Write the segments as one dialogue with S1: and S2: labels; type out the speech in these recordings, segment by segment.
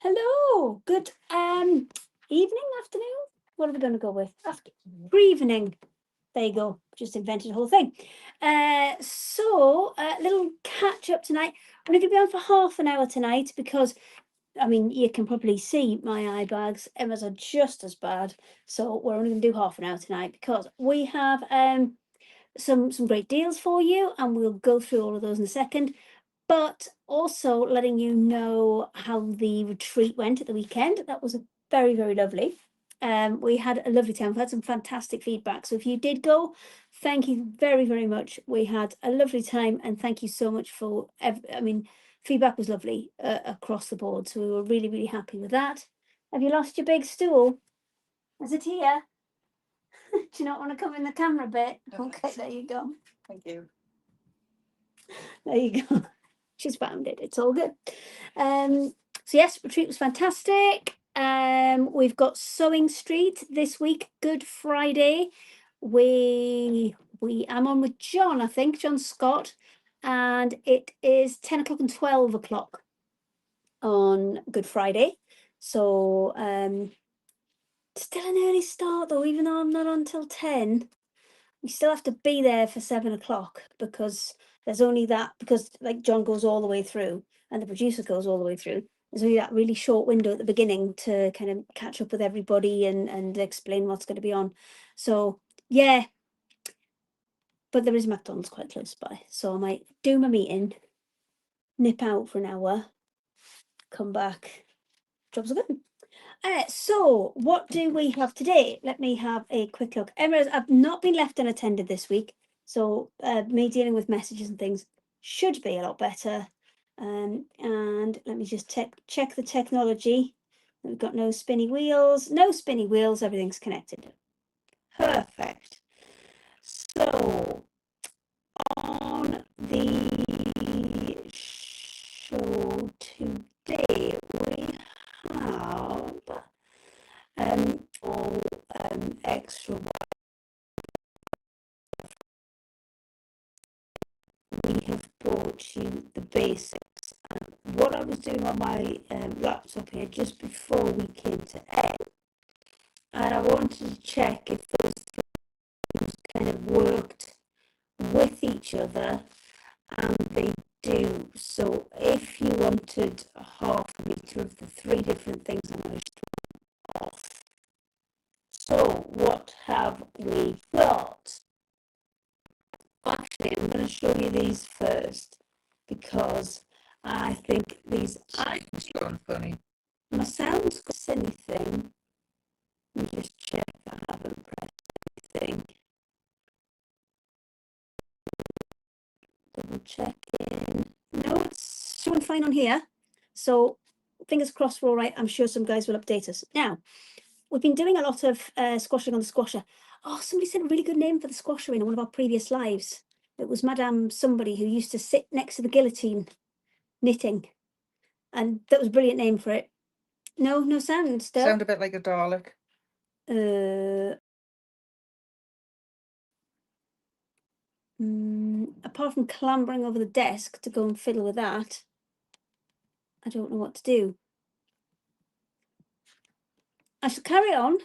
S1: Hello, good evening, afternoon. What are we going to go with? After evening. There you go. Just invented the whole thing. Little catch up tonight. I'm going to be on for half an hour tonight because, I mean, you can probably see my eye bags. Emma's are just as bad. So we're only going to do half an hour tonight because we have some great deals for you, and we'll go through all of those in a second. But also letting you know how the retreat went at the weekend. That was very, very lovely. We had a lovely time. We've had some fantastic feedback. So if you did go, thank you very, very much. We had a lovely time, and thank you so much for, feedback was lovely across the board. So we were really, really happy with that. Have you lost your big stool? Is it here? Do you not want to come in the camera a bit?
S2: No,
S1: Okay, there you go.
S2: Thank you.
S1: There you go. She's found it. It's all good. So yes, retreat was fantastic. We've got Sewing Street this week, Good Friday. I'm on with John, I think, John Scott, and it is 10 o'clock and 12 o'clock on Good Friday. So still an early start though, even though I'm not on till 10. We still have to be there for 7 o'clock because there's only that, because like John goes all the way through and the producer goes all the way through. There's only that really short window at the beginning to kind of catch up with everybody and explain what's going to be on. So yeah, but there is McDonald's quite close by, so I might do my meeting, nip out for an hour, come back, jobs are good. So what do we have today? Let me have a quick look. Emma, I've not been left unattended this week, so me dealing with messages and things should be a lot better. And let me just check the technology. We've got no spinny wheels, everything's connected. Perfect. So on the show today, we have all extra. We have brought you the basics. What I was doing on my laptop here just before we came to air, and I wanted to check if those things kind of worked with each other, and they do. So if you wanted a half a meter of the three different things I'm going to show off. So what have we got? Actually, I'm going to show you these first because I think these.
S2: It's gone funny.
S1: My sound's got anything. Let me just check I haven't pressed anything. Double checking. No, it's showing fine on here. So fingers crossed we're all right. I'm sure some guys will update us. Now, we've been doing a lot of squashing on the squasher. Oh, somebody said a really good name for the squasher in one of our previous lives. It was Madame somebody who used to sit next to the guillotine knitting. And that was a brilliant name for it. No sound still.
S2: Sound a bit like a Dalek.
S1: Apart from clambering over the desk to go and fiddle with that, I don't know what to do. I shall carry on.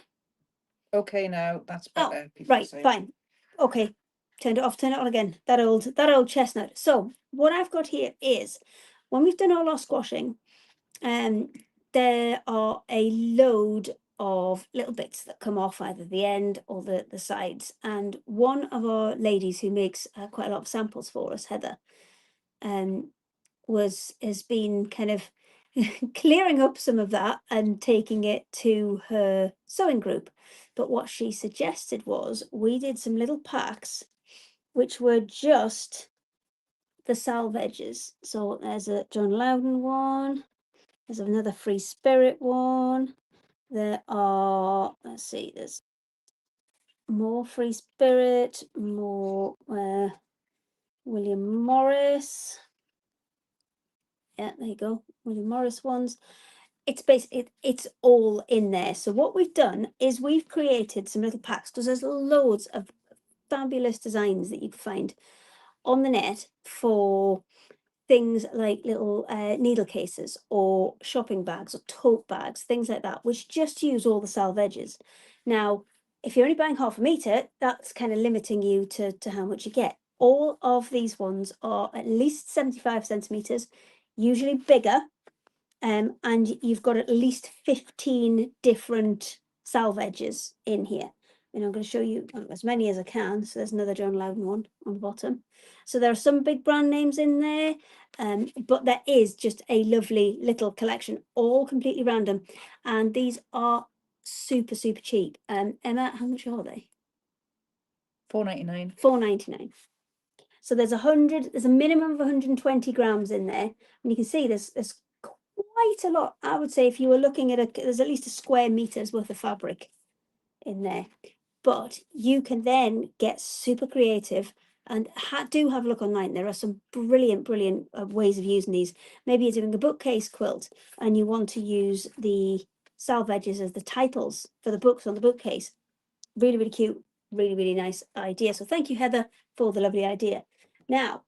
S2: Okay, now that's
S1: Oh,
S2: better. people
S1: right,
S2: say.
S1: fine. Okay, turned it off, turn it on again. That old chestnut. So what I've got here is, when we've done all our squashing, there are a load of little bits that come off either the end or the sides. And one of our ladies who makes quite a lot of samples for us, Heather, has been kind of clearing up some of that and taking it to her sewing group. But what she suggested was we did some little packs which were just the Salvages. So there's a John Loudon one, there's another Free Spirit one, there are, let's see, there's more Free Spirit, more William Morris. Yeah, there you go, William Morris ones. It's basically, it's all in there. So what we've done is we've created some little packs, because there's loads of fabulous designs that you can find on the net for things like little needle cases or shopping bags or tote bags, things like that, which just use all the Salvages. Now, if you're only buying half a meter, that's kind of limiting you to how much you get. All of these ones are at least 75 centimeters, usually bigger, and you've got at least 15 different Salvages in here. And I'm going to show you as many as I can. So there's another John Loudon one on the bottom. So there are some big brand names in there, but there is just a lovely little collection, all completely random. And these are super, super cheap. Emma, how much are they?
S2: £4.99.
S1: £4.99. So there's a minimum of 120 grams in there. And you can see there's quite a lot. I would say if you were looking at there's at least a square meter's worth of fabric in there. But you can then get super creative and do have a look online. There are some brilliant ways of using these. Maybe you're doing a bookcase quilt and you want to use the Salvages as the titles for the books on the bookcase. Really cute, really nice idea. So thank you, Heather, for the lovely idea. Now,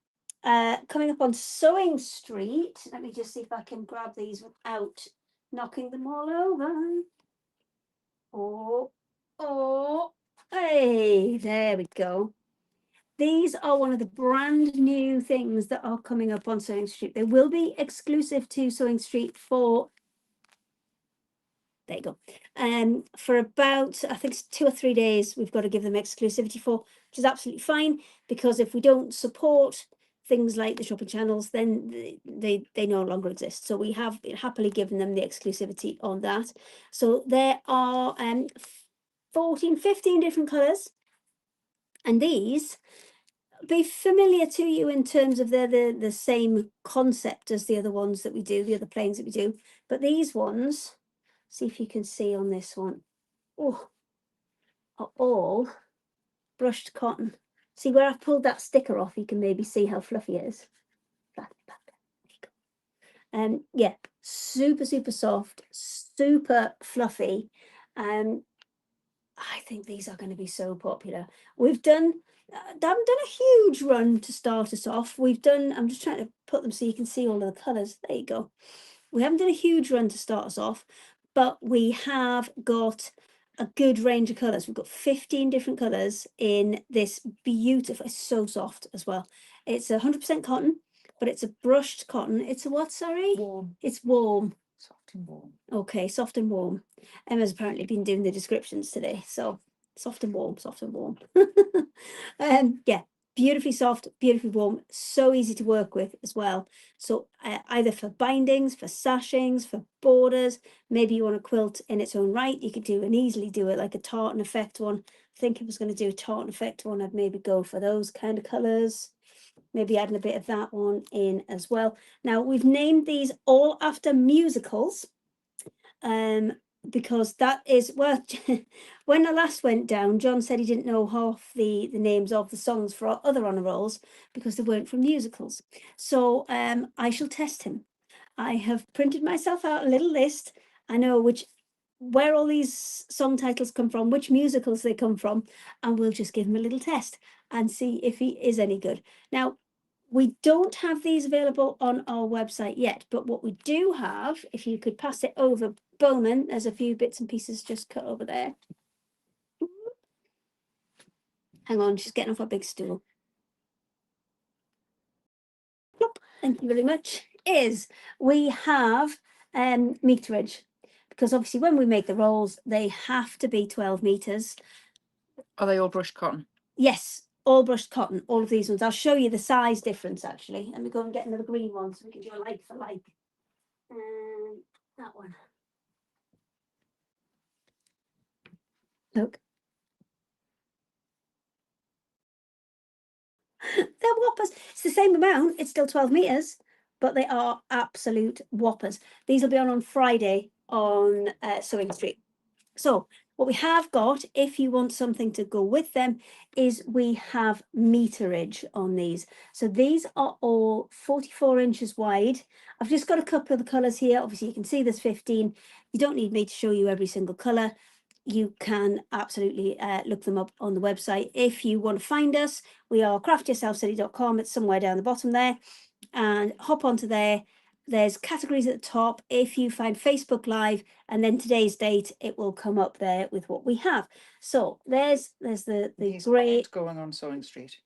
S1: coming up on Sewing Street, let me just see if I can grab these without knocking them all over. Oh, hey, there we go. These are one of the brand new things that are coming up on Sewing Street. They will be exclusive to Sewing Street for, there you go, for about, I think it's 2 or 3 days we've got to give them exclusivity for, which is absolutely fine, because if we don't support things like the shopping channels, then they no longer exist. So we have happily given them the exclusivity on that. So there are 14, 15 different colours, and these be familiar to you in terms of they're the same concept as the other ones that we do, the other planes that we do. But these ones, see if you can see on this one, oh, are all brushed cotton. See where I've pulled that sticker off, you can maybe see how fluffy it is. Yeah, super soft, super fluffy. I think these are going to be so popular. We've done, haven't done a huge run to start us off. We've done, I'm just trying to put them so you can see all of the colours. There you go. We haven't done a huge run to start us off, but we have got a good range of colours. We've got 15 different colours in this beautiful, it's so soft as well. It's 100% cotton, but it's a brushed cotton. It's a what, sorry?
S2: Warm.
S1: It's warm.
S2: Soft and warm.
S1: Okay, soft and warm. Emma's apparently been doing the descriptions today, so soft and warm, soft and warm. Yeah, beautifully soft, beautifully warm, so easy to work with as well. So either for bindings, for sashings, for borders, maybe you want a quilt in its own right, you could do and easily do it like a tartan effect one. I think if I was going to do a tartan effect one, I'd maybe go for those kind of colours. Maybe adding a bit of that one in as well. Now, we've named these all after musicals, because that is, well, when I last went down, John said he didn't know half the names of the songs for our other honour rolls because they weren't from musicals. So I shall test him. I have printed myself out a little list. I know where all these song titles come from, which musicals they come from, and we'll just give him a little test and see if he is any good. Now, we don't have these available on our website yet, but what we do have, if you could pass it over, Bowman, there's a few bits and pieces just cut over there. Hang on, she's getting off a big stool. Plop. Thank you very much. We have meterage, because obviously when we make the rolls, they have to be 12 meters.
S2: Are they all brushed cotton?
S1: Yes, all brushed cotton, all of these ones. I'll show you the size difference actually. Let me go and get another green one so we can do a like for like. That one. Look. They're whoppers. It's the same amount. It's still 12 meters, but they are absolute whoppers. These will be on Friday on Sewing Street. So what we have got, if you want something to go with them, is we have meterage on these. So these are all 44 inches wide. I've just got a couple of the colours here. Obviously, you can see there's 15. You don't need me to show you every single colour. You can absolutely look them up on the website. If you want to find us, we are craftyourselfstudy.com. It's somewhere down the bottom there. and hop onto there. There's categories at the top. If you find Facebook Live and then today's date, it will come up there with what we have. So there's the
S2: These
S1: grey.
S2: aren't going on Sewing Street.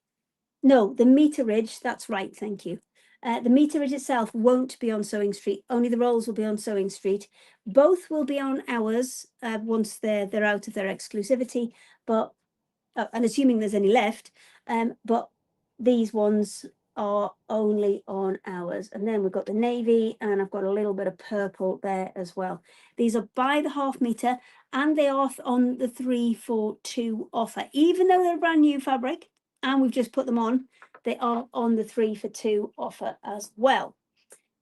S1: No, the meterage, that's right, thank you. The meterage itself won't be on Sewing Street, only the rolls will be on Sewing Street. Both will be on ours once they're out of their exclusivity, but and assuming there's any left, but these ones are only on ours. And then we've got the navy, and I've got a little bit of purple there as well. These are by the half meter, and they are on the 3 for 2 offer, even though they're a brand new fabric and we've just put them on, they are on the 3 for 2 offer as well.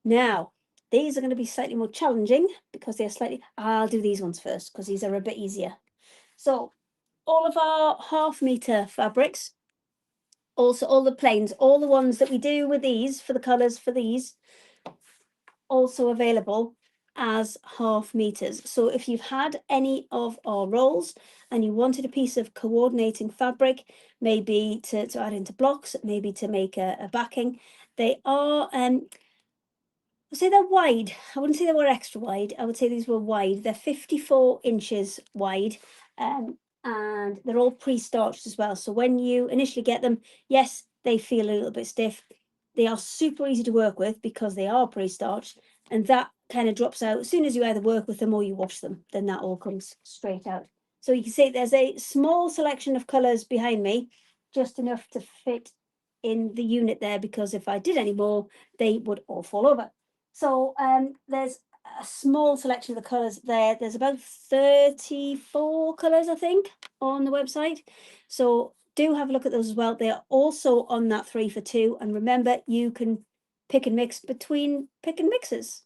S1: Now, these are going to be slightly more challenging because they're slightly, I'll do these ones first because these are a bit easier. So all of our half meter fabrics, also all the plains, all the ones that we do with these for the colors for these, also available as half meters. So if you've had any of our rolls and you wanted a piece of coordinating fabric, maybe to add into blocks, maybe to make a backing, they are I'd say they're wide. I wouldn't say they were extra wide. I would say these were wide. They're 54 inches wide, and they're all pre-starched as well. So when you initially get them, yes, they feel a little bit stiff. They are super easy to work with because they are pre-starched, and that kind of drops out as soon as you either work with them or you wash them. Then that all comes straight out. So you can see there's a small selection of colours behind me, just enough to fit in the unit there, because if I did any more, they would all fall over. So there's a small selection of the colours there. There's about 34 colours, I think, on the website. So do have a look at those as well. They are also on that 3 for 2. And remember, you can pick and mix between pick and mixes.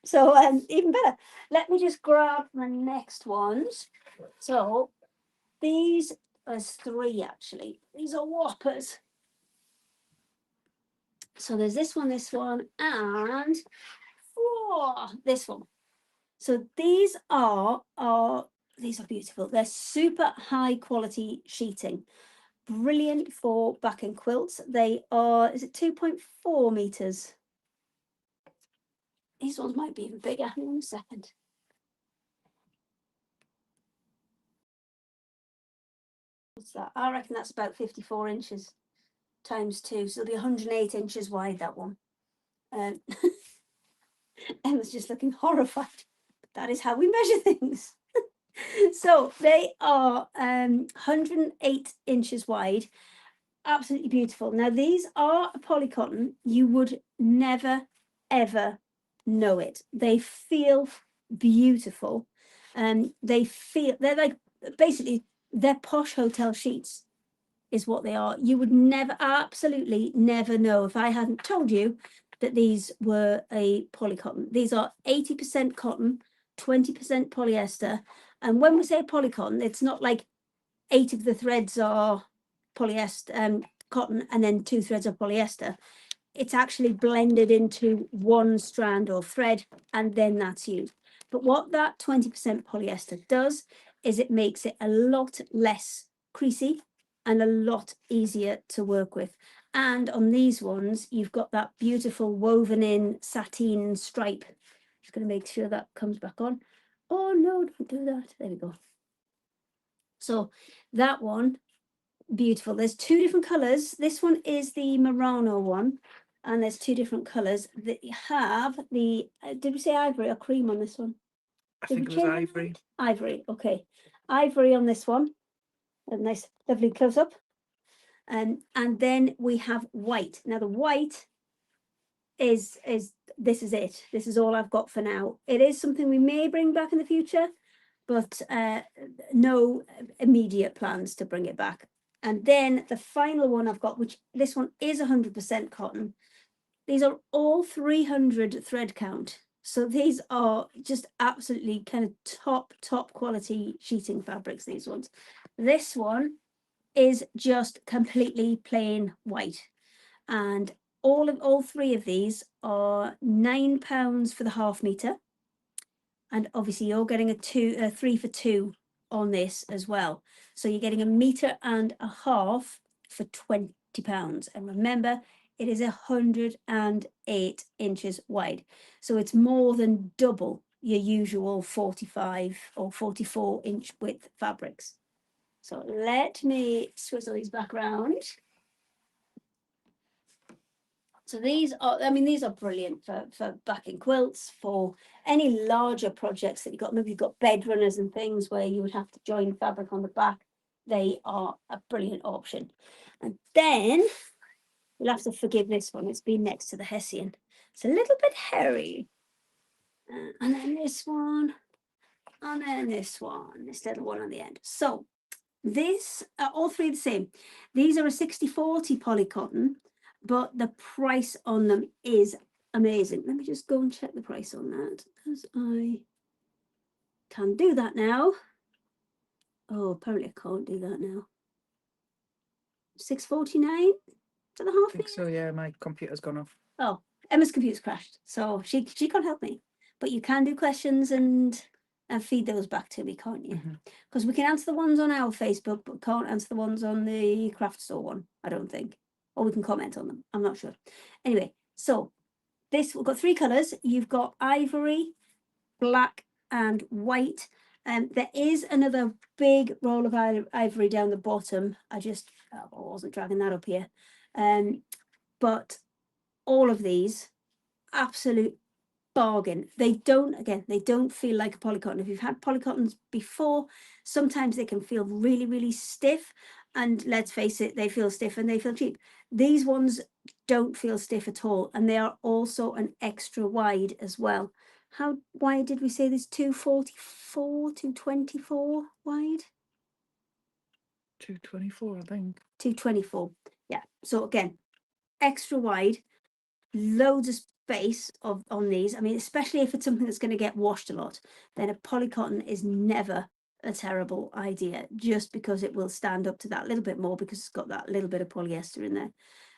S1: So even better. Let me just grab the next ones. So these, there's 3 actually. These are whoppers. So there's this one, and this one. So these are beautiful. They're super high quality sheeting, brilliant for backing quilts. They are, is it 2.4 meters? These ones might be even bigger. Hang on a second. What's that? I reckon that's about 54 inches times 2. So it'll be 108 inches wide, that one. Emma's just looking horrified. But that is how we measure things. So they are 108 inches wide. Absolutely beautiful. Now these are a polycotton. You would never ever know it. They feel beautiful, and they're like, basically they're posh hotel sheets is what they are. You would never, absolutely never know if I hadn't told you that these were a polycotton. These are 80% cotton, 20% polyester. And when we say polycotton, it's not like 8 of the threads are polyester, cotton, and then 2 threads are polyester. It's actually blended into one strand or thread, and then that's used. But what that 20% polyester does is it makes it a lot less creasy and a lot easier to work with. And on these ones, you've got that beautiful woven in sateen stripe. Just going to make sure that comes back on. Oh no, don't do that. There we go. So that one, beautiful. There's 2 different colors. This one is the Murano one, and there's 2 different colors that you have. The did we say ivory or cream on this one?
S2: I think it was ivory.
S1: Ivory, okay. Ivory on this one. A nice, lovely close up. And then we have white. Now the white is this is it. This is all I've got for now. It is something we may bring back in the future, but no immediate plans to bring it back. And then the final one I've got, which this one is 100% cotton. These are all 300 thread count. So these are just absolutely kind of top quality sheeting fabrics, these ones. This one is just completely plain white. And all 3 of these are £9 for the half meter. And obviously you're getting a 3 for 2 on this as well. So you're getting 1.5 meters for £20. And remember, It is 108 inches wide. So it's more than double your usual 45 or 44-inch width fabrics. So let me swizzle these back around. So these are, I mean, these are brilliant for backing quilts, for any larger projects that you've got. Maybe you've got bed runners and things where you would have to join fabric on the back. They are a brilliant option. And then you'll have to forgive this one. It's been next to the Hessian. It's a little bit hairy. And then this one, and then this one, this little one on the end. So this are all three the same. These are a 60/40 poly cotton, but the price on them is amazing. Let me just go and check the price on that, as I can do that now. Oh, apparently I can't do that now. 6.49 for the half.
S2: I think so, yeah, my computer's gone off.
S1: Oh, Emma's computer's crashed, so she can't help me. But you can do questions and feed those back to me, can't you? Because we can answer the ones on our Facebook, but can't answer the ones on the craft store one, I don't think. Or we can comment on them, I'm not sure. Anyway, so this, we've got three colours. You've got ivory, black and white. There is another big roll of ivory down the bottom. I wasn't dragging that up here. But all of these, absolute bargain. They don't feel like a polycotton. If you've had polycottons before, sometimes they can feel really, really stiff. And let's face it, they feel stiff and they feel cheap. These ones don't feel stiff at all. And they are also an extra wide as well. How wide did we say this? 244, 224 wide?
S2: 224, I think.
S1: 224. Yeah. So again, extra wide, loads of space on these. I mean, especially if it's something that's going to get washed a lot, then a polycotton is never a terrible idea, just because it will stand up to that little bit more because it's got that little bit of polyester in there.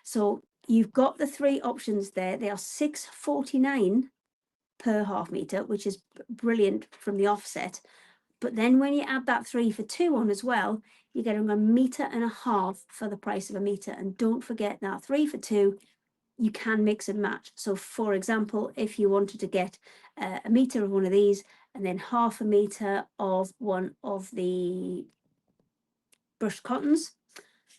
S1: So you've got the three options there. They are $6.49 per half meter, which is brilliant from the offset. But then when you add that 3 for 2 on as well, you're getting 1.5 meters for the price of a meter. And don't forget that 3 for 2, you can mix and match. So for example, if you wanted to get a meter of one of these and then 1/2 meter of one of the brushed cottons,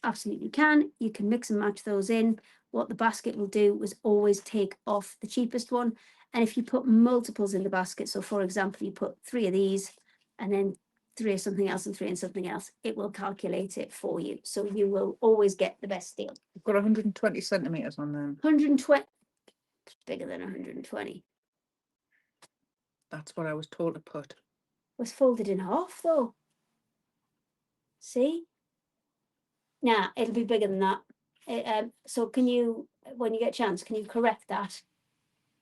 S1: absolutely can. You can mix and match those in. What the basket will do is always take off the cheapest one. And if you put multiples in the basket, so for example, you put 3 of these and then 3 of something else and 3 and something else, it will calculate it for you. So you will always get the best deal.
S2: We've got 120 centimeters on them.
S1: 120, bigger than 120.
S2: That's what I was told to put.
S1: Was folded in half though. See? Nah, it'll be bigger than that. So can you, when you get a chance, can you correct that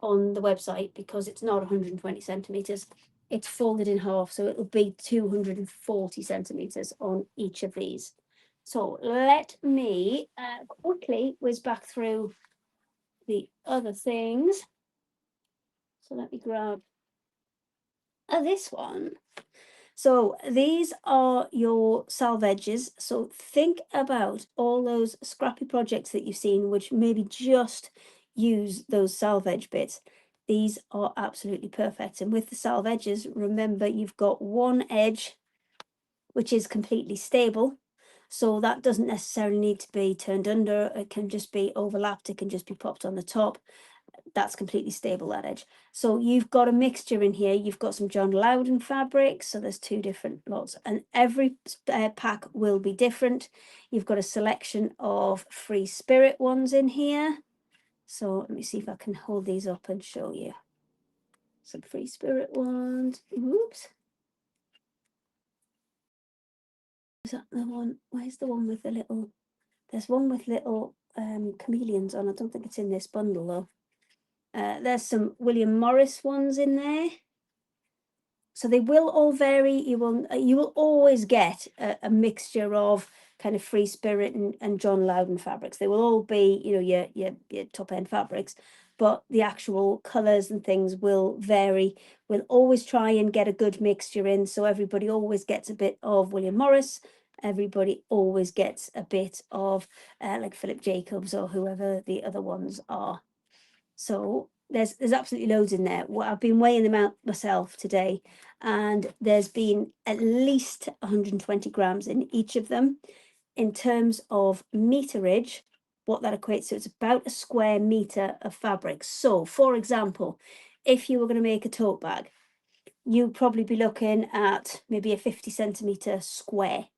S1: on the website, because it's not 120 centimeters. It's folded in half, so it'll be 240 centimeters on each of these. So let me quickly whiz back through the other things. So let me grab this one. So these are your salvages. So think about all those scrappy projects that you've seen, which maybe just use those salvage bits. These are absolutely perfect. And with the salvages, remember you've got one edge, which is completely stable. So that doesn't necessarily need to be turned under. It can just be overlapped. It can just be popped on the top. That's completely stable, that edge. So you've got a mixture in here. You've got some John Loudon fabric. So there's 2 different lots, and every pack will be different. You've got a selection of Free Spirit ones in here. So let me see if I can hold these up and show you some Free Spirit ones. Oops. Is that the one? Where's the one with the little? There's one with little chameleons on. I don't think it's in this bundle though. There's some William Morris ones in there. So they will all vary. You will always get a mixture of kind of Free Spirit and John Loudon fabrics. They will all be, you know, your top end fabrics, but the actual colours and things will vary. We'll always try and get a good mixture in, so everybody always gets a bit of William Morris, everybody always gets a bit of like Philip Jacobs or whoever the other ones are. So there's absolutely loads in there. Well, I've been weighing them out myself today, and there's been at least 120 grams in each of them. In terms of meterage, what that equates to, it's about a square meter of fabric. So, for example, if you were going to make a tote bag, you'd probably be looking at maybe a 50 centimeter square.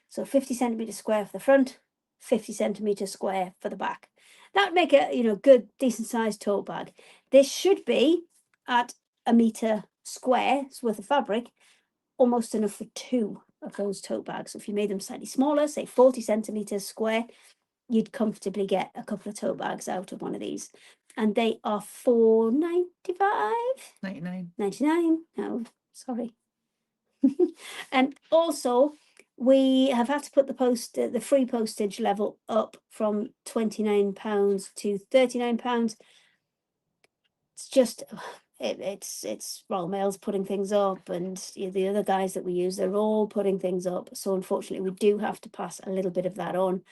S1: So 50 centimeter square for the front, 50 centimeter square for the back. That would make a good decent sized tote bag. This should be at a meter square's worth of fabric, almost enough for 2 of those tote bags. So if you made them slightly smaller, say 40 centimeters square, you'd comfortably get a couple of tote bags out of one of these. And they are $4.95.
S2: 99.
S1: 99. No, sorry. And also, we have had to put the free postage level up from £29 to £39. It's just it's Royal Mail's putting things up, and the other guys that we use, they're all putting things up. So unfortunately, we do have to pass a little bit of that on.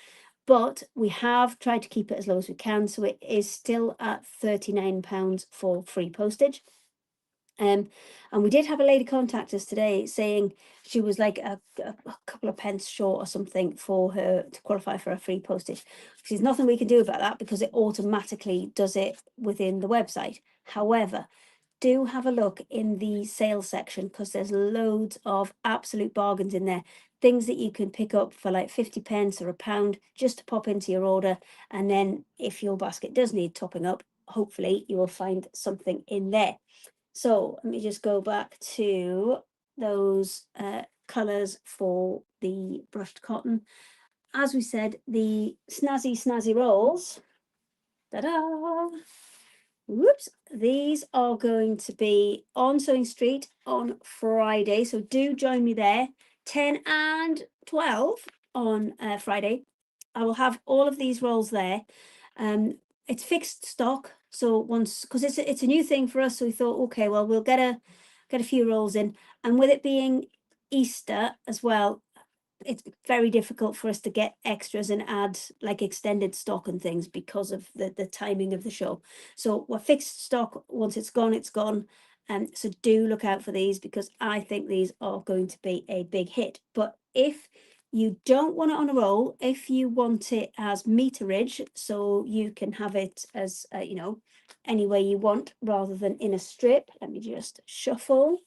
S1: But we have tried to keep it as low as we can, so it is still at £39 for free postage. And we did have a lady contact us today saying she was like a couple of pence short or something for her to qualify for a free postage. There's nothing we can do about that because it automatically does it within the website. However, do have a look in the sales section because there's loads of absolute bargains in there. Things that you can pick up for like 50 pence or £1 just to pop into your order. And then if your basket does need topping up, hopefully you will find something in there. So let me just go back to those colours for the brushed cotton. As we said, the snazzy rolls, ta-da! Whoops, these are going to be on Sewing Street on Friday. So do join me there, 10 and 12 on Friday. I will have all of these rolls there. It's fixed stock. So once, because it's a new thing for us, so we thought, okay, well, we'll get a few rolls in. And with it being Easter as well, it's very difficult for us to get extras and add like extended stock and things because of the timing of the show. So we're fixed stock. Once it's gone, it's gone. So do look out for these because I think these are going to be a big hit. But if you don't want it on a roll, if you want it as meterage, so you can have it as, any way you want rather than in a strip. Let me just shuffle.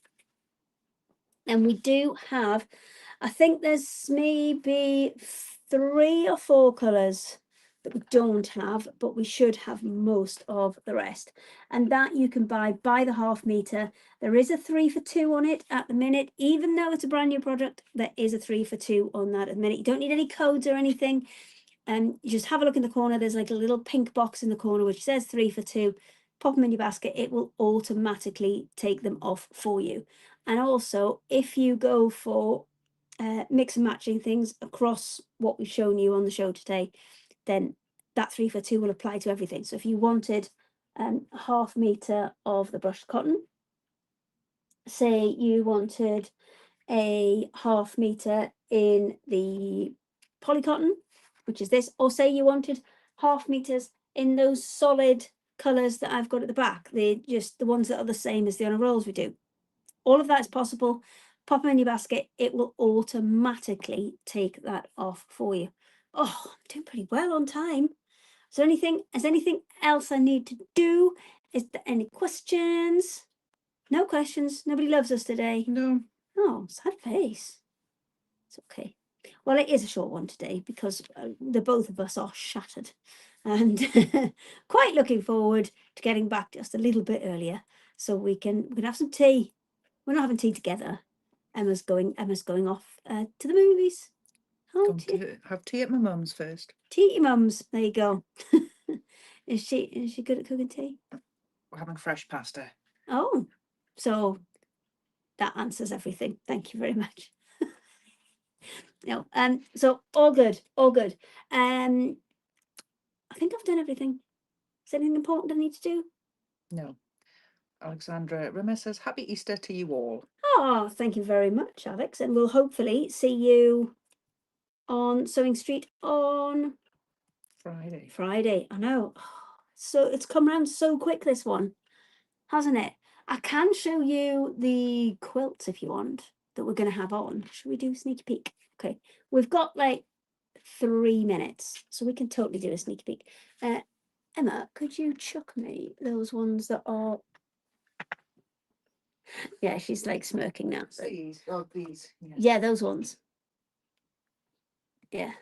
S1: And we do have, I think there's maybe 3 or 4 colours that we don't have, but we should have most of the rest. And that you can buy by the half metre. There is a 3 for 2 on it at the minute. Even though it's a brand new product, there is a 3 for 2 on that at the minute. You don't need any codes or anything. You just have a look in the corner. There's like a little pink box in the corner which says 3 for 2. Pop them in your basket. It will automatically take them off for you. And also, if you go for mix and matching things across what we've shown you on the show today, then that 3 for 2 will apply to everything. So if you wanted a half metre of the brushed cotton, say you wanted a half metre in the polycotton, which is this, or say you wanted half meters in those solid colours that I've got at the back, they're just the ones that are the same as the honor rolls we do. All of that is possible. Pop them in your basket, it will automatically take that off for you. Oh, I'm doing pretty well on time. Is there anything else I need to do? Is there any questions? No questions. Nobody loves us today.
S2: No.
S1: Oh, sad face. It's okay. Well, it is a short one today because the both of us are shattered and quite looking forward to getting back just a little bit earlier so we can have some tea. We're not having tea together. Emma's going off to the movies.
S2: Going to have tea at my mum's first.
S1: Tea at your mum's. There you go. Is she good at cooking tea?
S2: We're having fresh pasta.
S1: Oh, so that answers everything. Thank you very much. No, so all good. I think I've done everything. Is there anything important I need to do?
S2: No. Alexandra Rimmer says, Happy Easter to you all.
S1: Oh, thank you very much, Alex. And we'll hopefully see you on Sewing Street on
S2: Friday.
S1: Friday. I know. So it's come round so quick, this one, hasn't it? I can show you the quilts if you want that we're going to have on. Should we do a sneaky peek? Okay, we've got like 3 minutes, so we can totally do a sneaky peek. Emma, could you chuck me those ones that are... Yeah, she's like smirking now.
S2: These, oh, these.
S1: Yeah, those ones. Yeah,